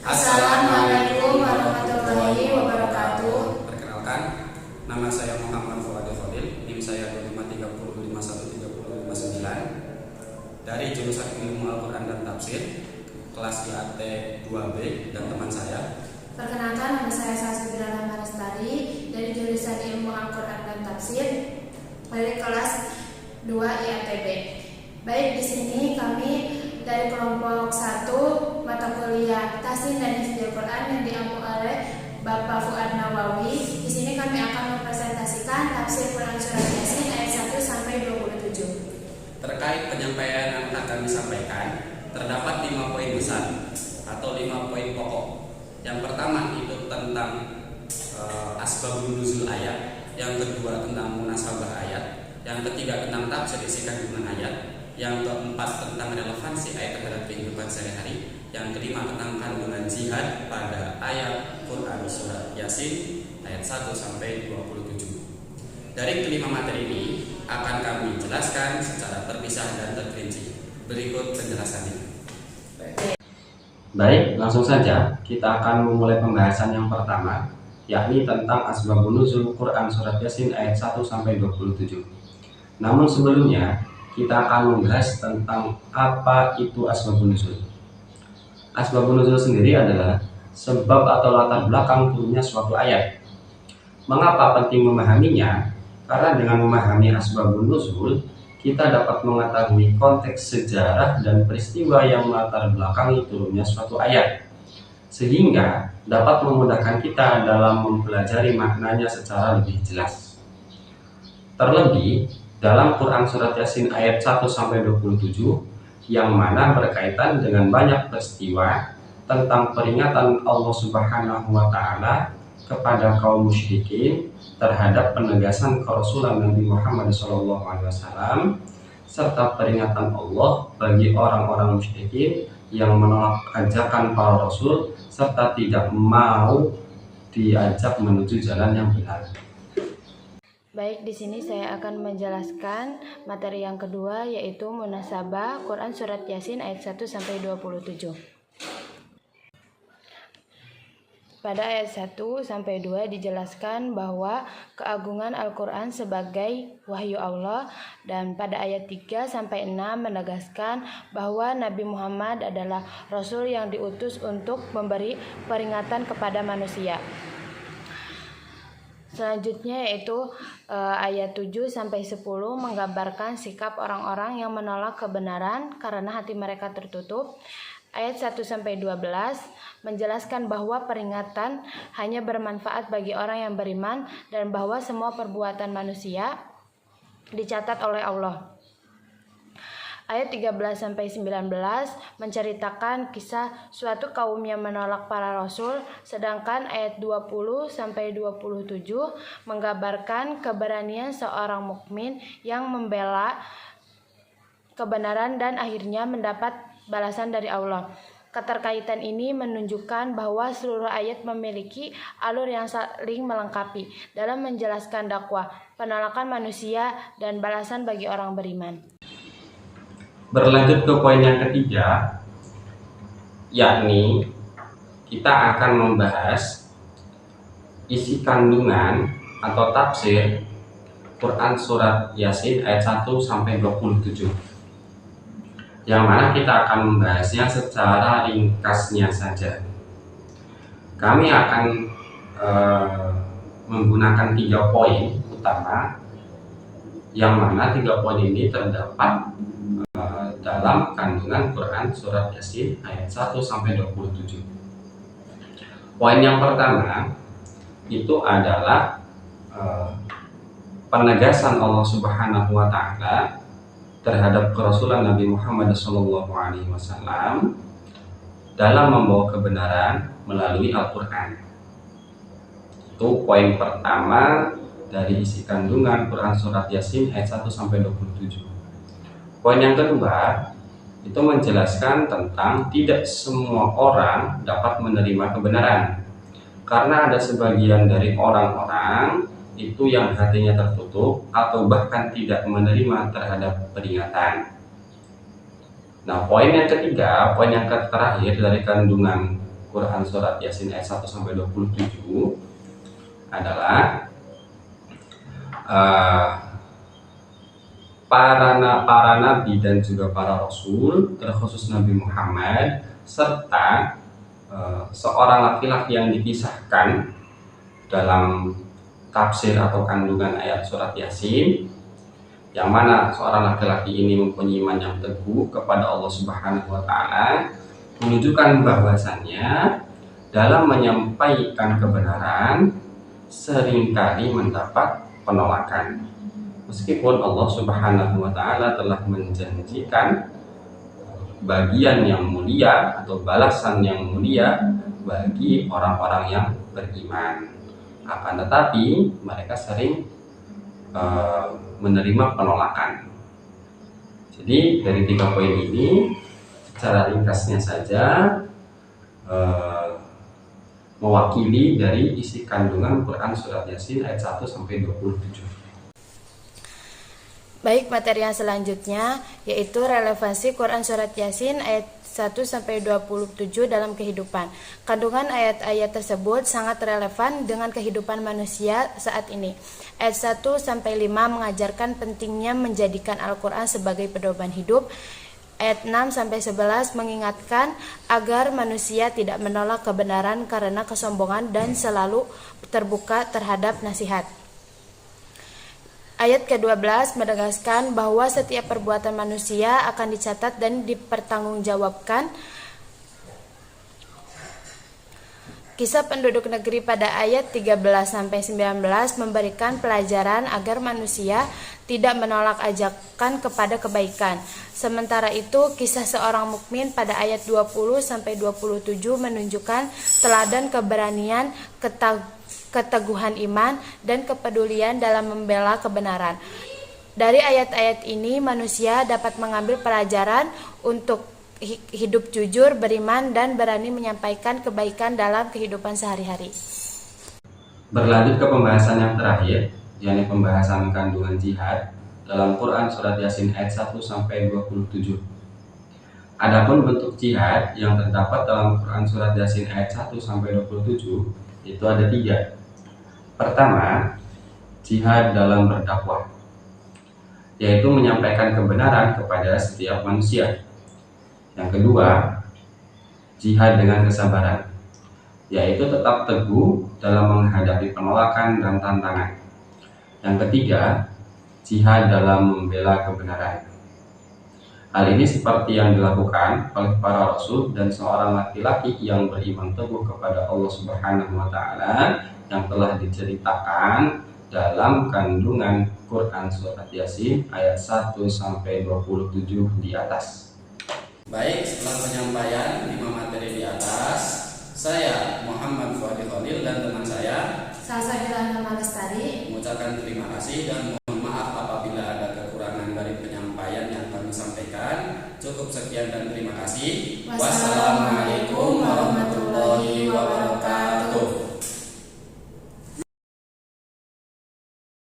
Assalamualaikum warahmatullahi wabarakatuh. Perkenalkan, nama saya Muhammad Fuad Fadil, NIM saya 25305139 dari jurusan Ilmu Al-Quran dan Tafsir, kelas IAT 2B, dan teman saya. Perkenalkan, nama saya Sasubirana Marastari dari jurusan Ilmu Al-Quran dan Tafsir dari kelas 2 IATB. Baik, di sini kami dari kelompok 1 mata kuliah Tahsin dan Hifdzul Quran yang diampu oleh Bapak Fuad Nawawi. Di sini kami akan mempresentasikan tafsir Quran surat Yasin ayat 1 sampai 27. Terkait penyampaian yang akan disampaikan, terdapat 5 poin besar atau 5 poin pokok. Yang pertama itu tentang asbabun nuzul ayat, yang kedua tentang munasabah ayat, yang ketiga tentang tafsir isi kandungan ayat, yang keempat tentang relevansi ayat terhadap kehidupan sehari-hari, yang kelima tentang kandungan jihad pada ayat Quran surat Yasin ayat 1 sampai 27. Dari kelima materi ini akan kami jelaskan secara terpisah dan terperinci. Berikut penjelasannya. Baik, langsung saja kita akan memulai pembahasan yang pertama, yakni tentang asbabun nuzul Quran surat Yasin ayat 1 sampai 27. Namun sebelumnya kita akan membahas tentang apa itu asbabun nuzul. Asbabun nuzul sendiri adalah sebab atau latar belakang turunnya suatu ayat. Mengapa penting memahaminya? Karena dengan memahami asbabun nuzul, kita dapat mengetahui konteks sejarah dan peristiwa yang melatar belakangi turunnya suatu ayat, sehingga dapat memudahkan kita dalam mempelajari maknanya secara lebih jelas. Terlebih, dalam Quran surat Yasin ayat 1 sampai 27 yang mana berkaitan dengan banyak peristiwa tentang peringatan Allah Subhanahu wa taala kepada kaum musyrikin terhadap penegasan kerasulan Nabi Muhammad SAW, serta peringatan Allah bagi orang-orang musyrikin yang menolak ajakan para rasul serta tidak mau diajak menuju jalan yang benar. Baik, di sini saya akan menjelaskan materi yang kedua, yaitu munasabah Quran surat Yasin ayat 1 sampai 27. Pada ayat 1 sampai 2 dijelaskan bahwa keagungan Al-Quran sebagai wahyu Allah, dan pada ayat 3 sampai 6 menegaskan bahwa Nabi Muhammad adalah Rasul yang diutus untuk memberi peringatan kepada manusia. Selanjutnya yaitu ayat 7 sampai 10 menggambarkan sikap orang-orang yang menolak kebenaran karena hati mereka tertutup. Ayat 1 sampai 12 menjelaskan bahwa peringatan hanya bermanfaat bagi orang yang beriman dan bahwa semua perbuatan manusia dicatat oleh Allah. Ayat 13 sampai 19 menceritakan kisah suatu kaum yang menolak para rasul, sedangkan ayat 20 sampai 27 menggambarkan keberanian seorang mukmin yang membela kebenaran dan akhirnya mendapat balasan dari Allah. Keterkaitan ini menunjukkan bahwa seluruh ayat memiliki alur yang saling melengkapi dalam menjelaskan dakwah, penolakan manusia, dan balasan bagi orang beriman. Berlanjut ke poin yang ketiga, yakni kita akan membahas isi kandungan atau tafsir Quran surat Yasin ayat 1 sampai 27. Yang mana kita akan membahasnya secara ringkasnya saja. Kami akan menggunakan 3 poin utama, yang mana 3 poin ini terdapat dalam kandungan Quran surat Yasin ayat 1 sampai 27. Poin yang pertama itu adalah penegasan Allah Subhanahu wa taala terhadap kerasulan Nabi Muhammad SAW dalam membawa kebenaran melalui Al-Quran. Itu poin pertama dari isi kandungan Quran surat Yasin ayat 1 sampai 27. Poin yang kedua itu menjelaskan tentang tidak semua orang dapat menerima kebenaran, karena ada sebagian dari orang-orang itu yang hatinya tertutup atau bahkan tidak menerima terhadap peringatan. Nah, poin yang ketiga, poin yang terakhir dari kandungan Quran Surat Yasin ayat 1 sampai 27 adalah para nabi dan juga para rasul, terkhusus Nabi Muhammad, serta seorang laki-laki yang dipisahkan dalam tafsir atau kandungan ayat surat Yasin, yang mana seorang laki-laki ini mempunyai iman yang teguh kepada Allah Subhanahu wa Ta'ala, menunjukkan bahwasannya dalam menyampaikan kebenaran seringkali mendapat penolakan, meskipun Allah Subhanahu wa Ta'ala telah menjanjikan bagian yang mulia atau balasan yang mulia bagi orang-orang yang beriman. Akan tetapi mereka sering menerima penolakan. Jadi dari 3 poin ini secara ringkasnya saja mewakili dari isi kandungan Quran Surat Yasin ayat 1 sampai 27. Baik, materi yang selanjutnya yaitu relevansi Quran Surat Yasin ayat 1 sampai 27 dalam kehidupan. Kandungan ayat-ayat tersebut sangat relevan dengan kehidupan manusia saat ini. Ayat 1 sampai 5 mengajarkan pentingnya menjadikan Al-Quran sebagai pedoman hidup. Ayat 6 sampai 11 mengingatkan agar manusia tidak menolak kebenaran karena kesombongan dan selalu terbuka terhadap nasihat. Ayat ke-12 menegaskan bahwa setiap perbuatan manusia akan dicatat dan dipertanggungjawabkan. Kisah penduduk negeri pada ayat 13 sampai 19 memberikan pelajaran agar manusia tidak menolak ajakan kepada kebaikan. Sementara itu, kisah seorang mukmin pada ayat 20 sampai 27 menunjukkan teladan keberanian, keteguhan iman, dan kepedulian dalam membela kebenaran. Dari ayat-ayat ini manusia dapat mengambil pelajaran untuk hidup jujur, beriman, dan berani menyampaikan kebaikan dalam kehidupan sehari-hari. Berlanjut ke pembahasan yang terakhir, yakni pembahasan kandungan jihad dalam Quran Surat Yasin ayat 1 sampai 27. Adapun bentuk jihad yang terdapat dalam Quran Surat Yasin ayat 1 sampai 27 itu ada 3. Pertama, jihad dalam berdakwah, yaitu menyampaikan kebenaran kepada setiap manusia. Yang kedua, jihad dengan kesabaran, yaitu tetap teguh dalam menghadapi penolakan dan tantangan. Yang ketiga, jihad dalam membela kebenaran. Hal ini seperti yang dilakukan oleh para rasul dan seorang laki-laki yang beriman teguh kepada Allah Subhanahu wa Ta'ala yang telah diceritakan dalam kandungan Quran Surat Yasin ayat 1 sampai 27 di atas. Baik, setelah penyampaian 5 materi di atas, saya Muhammad Fuadi Khalil dan teman saya Salsabila Nama Lestari mengucapkan terima kasih dan mohon maaf apabila ada kekurangan dari penyampaian yang kami sampaikan. Cukup sekian dan terima kasih. Wassalamualaikum warahmatullahi wabarakatuh.